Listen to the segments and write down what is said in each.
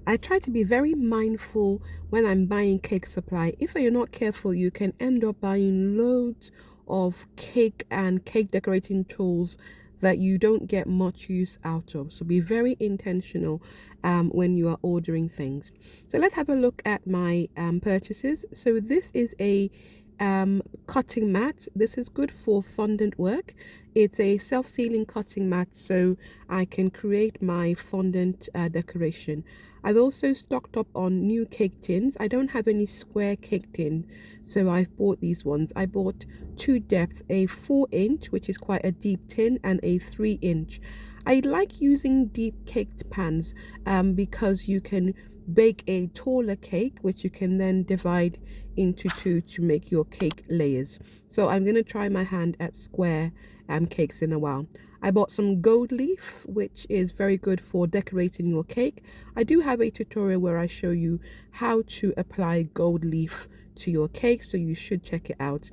I try to be very mindful when I'm buying cake supply. If you're not careful, you can end up buying loads of cake and cake decorating tools that you don't get much use out of. So be very intentional when you are ordering things. So let's have a look at my purchases. So this is a cutting mat. This is good for fondant work. It's a self-sealing cutting mat, so I can create my fondant decoration. I've also stocked up on new cake tins. I don't have any square cake tin, so I've bought these ones. I bought two depth, a 4-inch, which is quite a deep tin, and a 3-inch. I like using deep caked pans because you can bake a taller cake, which you can then divide into two to make your cake layers. So I'm going to try my hand at square cakes in a while. I bought some gold leaf, which is very good for decorating your cake. I do have a tutorial where I show you how to apply gold leaf to your cake, so you should check it out.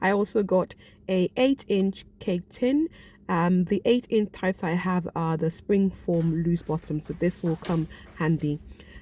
I also got a 8-inch cake tin. The 8-inch types I have are the spring form loose bottom, so this will come handy.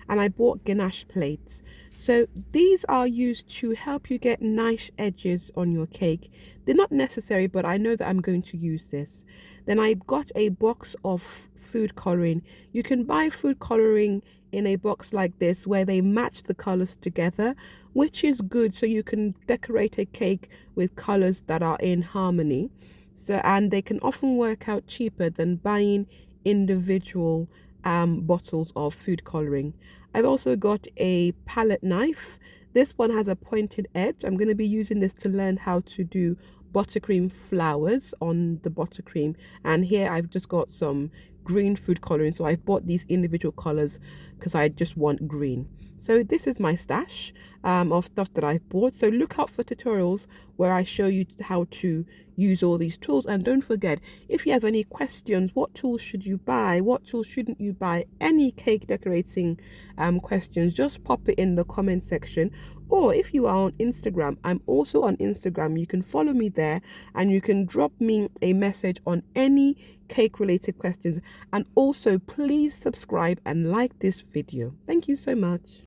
And I bought ganache plates. So these are used to help you get nice edges on your cake. They're not necessary, but I know that I'm going to use this. Then I got a box of food coloring. You can buy food coloring in a box like this where they match the colors together, which is good, so you can decorate a cake with colors that are in harmony. So, and they can often work out cheaper than buying individual bottles of food coloring. I've also got a palette knife. This one has a pointed edge. I'm going to be using this to learn how to do buttercream flowers on the buttercream. And here I've just got some green food coloring, so I bought these individual colors because I just want green. So this is my stash of stuff that I've bought. So look out for tutorials where I show you how to use all these tools. And don't forget, if you have any questions, what tools should you buy, what tools shouldn't you buy, any cake decorating questions, just pop it in the comment section. Or if you are on Instagram, I'm also on Instagram. You can follow me there and you can drop me a message on any cake related questions. And also please subscribe and like this video. Thank you so much.